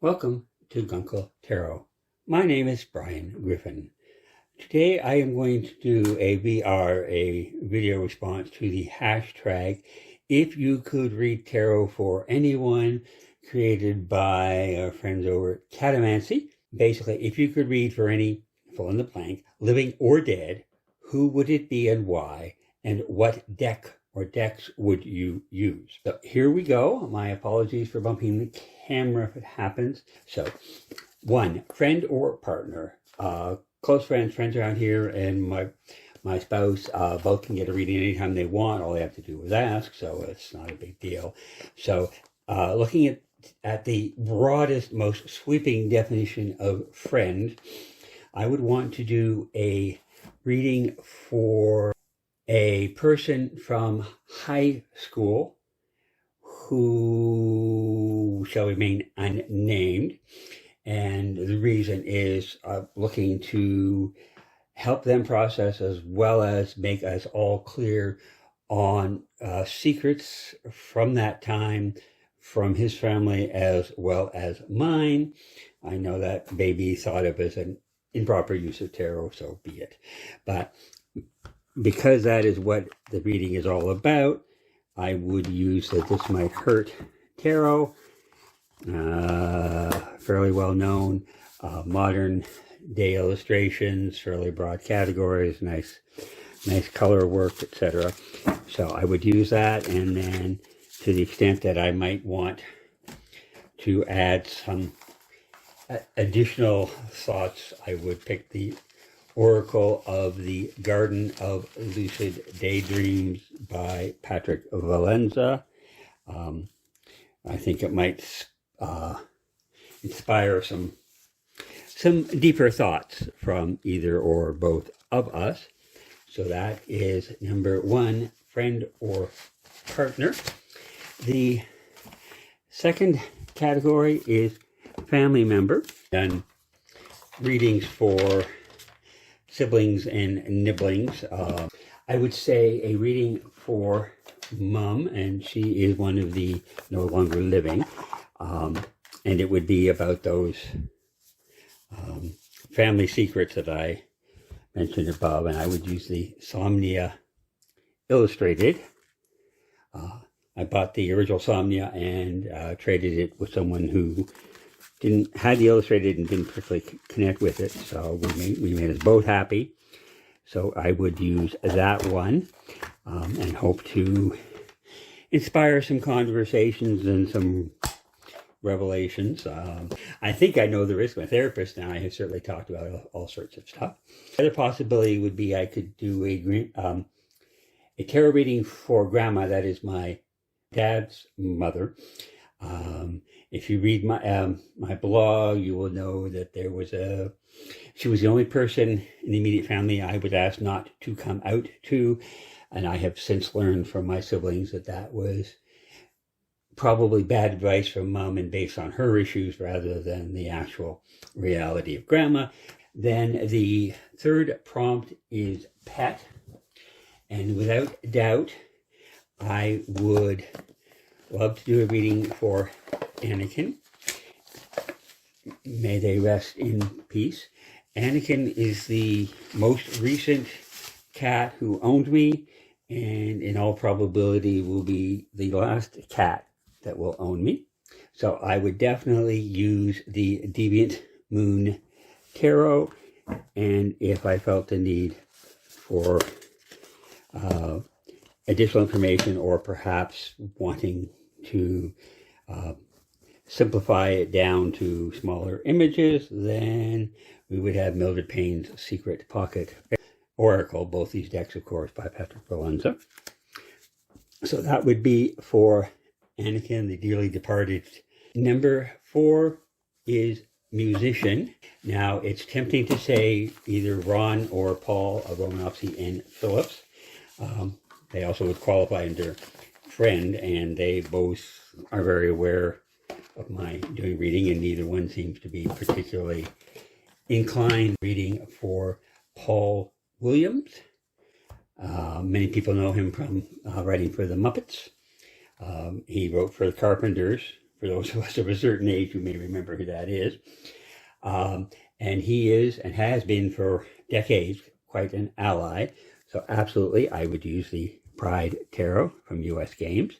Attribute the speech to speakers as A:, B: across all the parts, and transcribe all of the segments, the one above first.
A: Welcome to Gunkel Tarot. My name is Brian Griffin. Today I am going to do a video response to the hashtag "If You Could Read Tarot for Anyone," created by our friends over at Catamancy. Basically, if you could read for any, fill in the blank, living or dead, who would it be and why, and what deck or decks would you use? So here we go. My apologies for bumping the camera if it happens. So, 1, friend or partner. Close friends around here, and my spouse both can get a reading anytime they want. All they have to do is ask, so it's not a big deal. So, looking at the broadest, most sweeping definition of friend, I would want to do a reading for a person from high school who shall remain unnamed. And the reason is looking to help them process as well as make us all clear on secrets from that time, from his family as well as mine. I know that may be thought of as an improper use of tarot, so be it. But because that is what the reading is all about, I would use the This Might Hurt tarot. Fairly well known, modern day illustrations, fairly broad categories, nice color work, etc. So I would use that, and then to the extent that I might want to add some additional thoughts, I would pick the Oracle of the Garden of Lucid Daydreams by Patrick Valenza. I think it might inspire some deeper thoughts from either or both of us. So that is number 1, friend or partner. The second category is family member. Done readings for siblings and nibblings. I would say a reading for Mom, and she is one of the no longer living. And it would be about those family secrets that I mentioned above, and I would use the Somnia Illustrated. I bought the original Somnia and traded it with someone who had the Illustrated and didn't particularly connect with it, so we made us both happy. So I would use that one and hope to inspire some conversations and some revelations. I think I know the risk. My therapist now, I have certainly talked about all sorts of stuff. The other possibility would be I could do a tarot reading for Grandma, that is my dad's mother. If you read my blog, you will know that she was the only person in the immediate family I was asked not to come out to, and I have since learned from my siblings that was probably bad advice from Mom and based on her issues rather than the actual reality of Grandma. Then the third prompt is pet, and without doubt, I would love to do a reading for Anakin. May they rest in peace. Anakin is the most recent cat who owned me, and in all probability will be the last cat that will own me. So I would definitely use the Deviant Moon Tarot, and if I felt the need for additional information, or perhaps wanting to simplify it down to smaller images, then we would have Mildred Payne's Secret Pocket Oracle, both these decks, of course, by Patrick Valenza. So that would be for Anakin, the dearly departed. Number 4 is musician. Now, it's tempting to say either Ron or Paul of Romanofsky and Phillips. They also would qualify under friend, and they both are very aware of my doing reading, and neither one seems to be particularly inclined. Reading for Paul Williams. Many people know him from writing for the Muppets. He wrote for the Carpenters for those of us of a certain age who may remember who that is. And he is and has been for decades quite an ally. So absolutely, I would use the Pride Tarot from U.S. Games.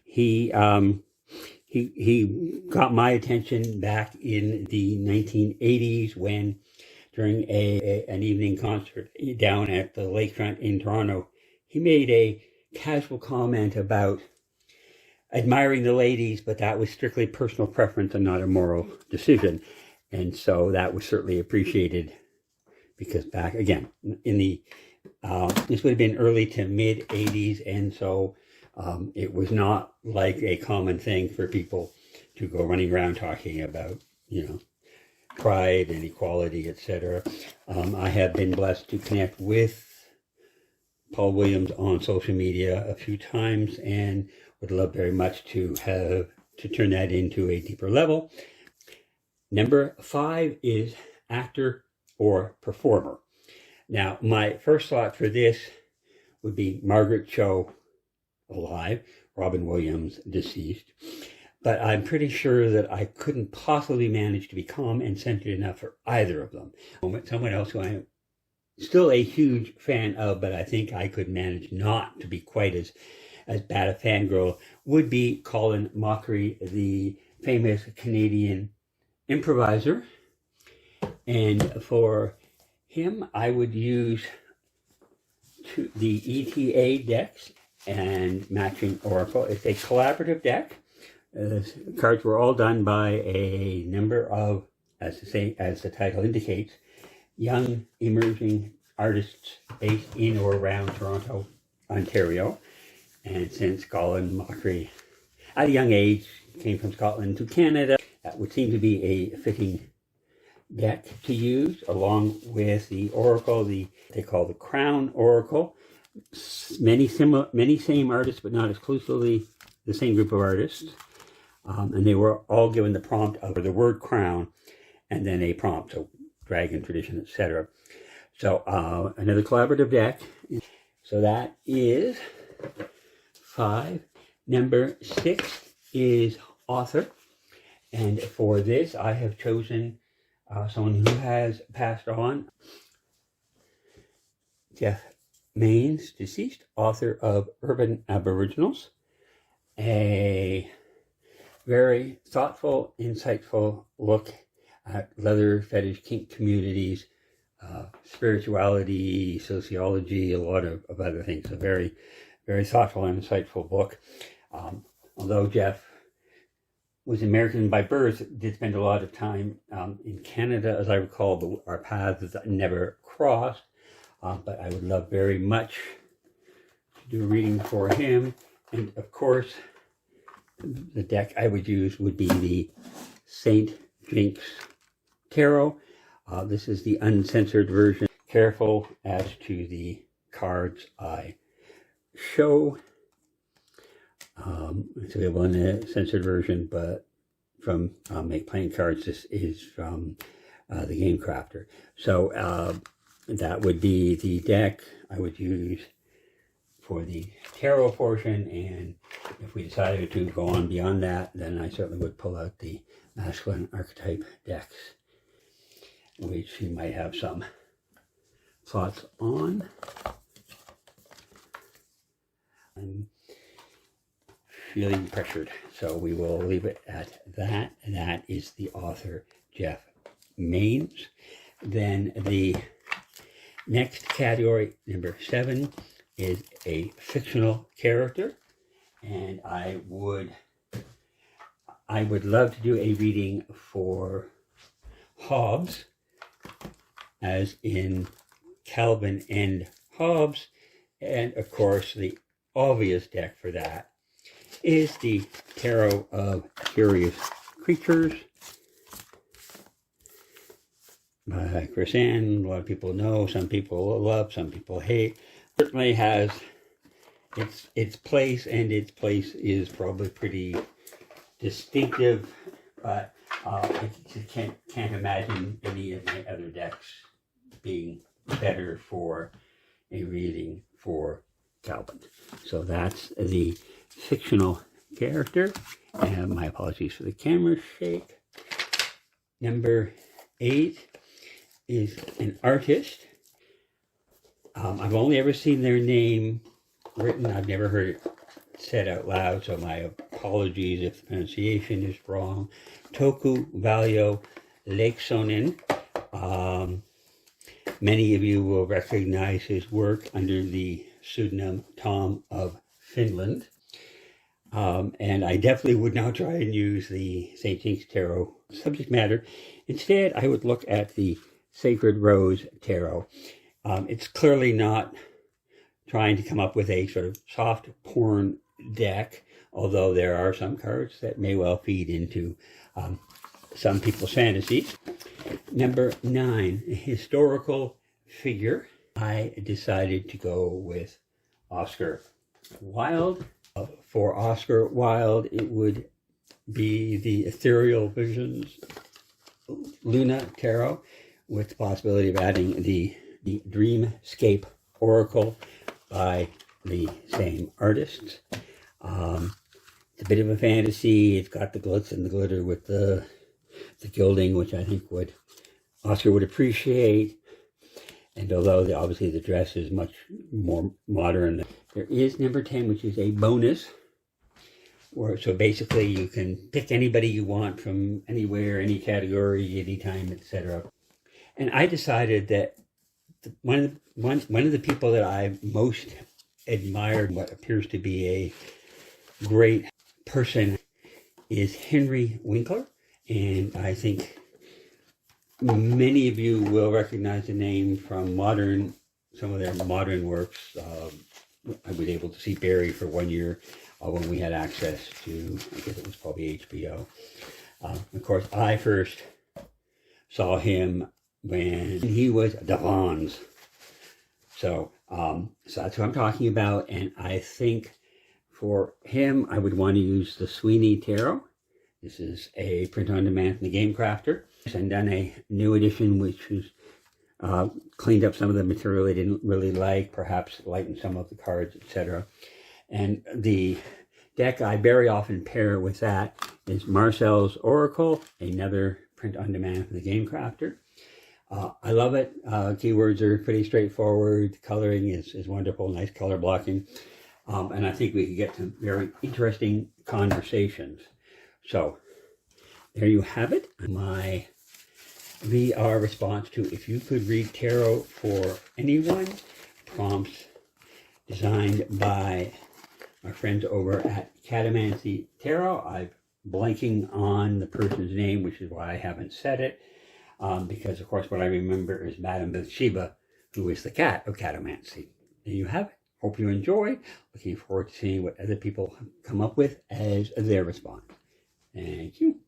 A: He got my attention back in the 1980s when, during an evening concert down at the lakefront in Toronto, he made a casual comment about admiring the ladies, but that was strictly personal preference and not a moral decision. And so that was certainly appreciated, because back again in the this would have been early to mid 80s, and so it was not like a common thing for people to go running around talking about, pride and equality, etc. I have been blessed to connect with Paul Williams on social media a few times, and would love very much to turn that into a deeper level. Number 5 is actor or performer. Now, my first thought for this would be Margaret Cho, alive, Robin Williams, deceased. But I'm pretty sure that I couldn't possibly manage to be calm and centered enough for either of them. Someone else who I'm still a huge fan of, but I think I could manage not to be quite as bad a fangirl, would be Colin Mockery, the famous Canadian improviser. And for him, I would use the ETA decks and matching Oracle. It's a collaborative deck. The cards were all done by a number of, as the title indicates, young emerging artists based in or around Toronto, Ontario. And since Colin Mockery, at a young age, came from Scotland to Canada, that would seem to be a fitting deck to use, along with the Oracle, they call the Crown Oracle. Many same artists, but not exclusively the same group of artists. And they were all given the prompt of the word crown, and then a prompt, so dragon, tradition, etc. So another collaborative deck. So that is 5. Number 6 is author. And for this, I have chosen someone who has passed on. Jeff Maynes, deceased, author of Urban Aboriginals. A very thoughtful, insightful look at leather fetish kink communities, spirituality, sociology, a lot of other things. A very, very thoughtful and insightful book. Although Jeff was American by birth, did spend a lot of time in Canada, as I recall. Our paths never crossed, but I would love very much to do a reading for him. And of course, the deck I would use would be the St. Jinx Tarot. This is the uncensored version. Careful as to the cards I show. It's available in the censored version, but from Make Playing Cards, this is from the Game Crafter. So that would be the deck I would use for the tarot portion, and if we decided to go on beyond that, then I certainly would pull out the masculine archetype decks, which you might have some thoughts on. I'm feeling pressured, so we will leave it at that. And that is the author, Jeff Maynes. Then the next category, number 7, is a fictional character, and I would love to do a reading for Hobbes, as in Calvin and Hobbes, and of course the obvious deck for that is the Tarot of Curious Creatures by Chris Ann. A lot of people know, some people love, some people hate. Certainly has its place, and its place is probably pretty distinctive, but I just can't imagine any of my other decks being better for a reading for Calvin. So that's the fictional Character. And my apologies for the camera shake. Number 8 is an artist. I've only ever seen their name written. I've never heard it said out loud, so my apologies if the pronunciation is wrong. Toku Valio Lakesonen. Many of you will recognize his work under the pseudonym Tom of Finland. And I definitely would not try and use the St. Jinx Tarot subject matter. Instead, I would look at the Sacred Rose Tarot. It's clearly not trying to come up with a sort of soft porn deck, although there are some cards that may well feed into some people's fantasies. Number 9, a historical figure. I decided to go with Oscar Wilde. For Oscar Wilde, it would be the Ethereal Visions Luna Tarot, with the possibility of adding the Dreamscape Oracle by the same artists. It's a bit of a fantasy. It's got the glitz and the glitter with the gilding, which I think Oscar would appreciate. And although obviously the dress is much more modern, there is number 10, which is a bonus. So basically you can pick anybody you want from anywhere, any category, anytime, etc. And I decided that one of the people that I most admired, what appears to be a great person, is Henry Winkler. And I think many of you will recognize the name from some of their modern works. I was able to see Barry for 1 year when we had access to, I guess it was probably HBO. Of course, I first saw him when he was Devon's. So that's what I'm talking about. And I think for him, I would want to use the Sweeney Tarot. This is a print-on-demand from the Game Crafter. And done a new edition, which was cleaned up some of the material I didn't really like, perhaps lightened some of the cards, etc. And the deck I very often pair with that is Marcel's Oracle, another print-on-demand from the Game Crafter. I love it. Keywords are pretty straightforward. Coloring is wonderful, nice color blocking. And I think we could get some very interesting conversations. So there you have it. My VR response to if you could read tarot for anyone, prompts designed by my friends over at Catamancy Tarot. I'm blanking on the person's name, which is why I haven't said it, because of course what I remember is Madame Bathsheba, who is the cat of Catamancy. There you have it. Hope you enjoy. Looking forward to seeing what other people come up with as their response. Thank you.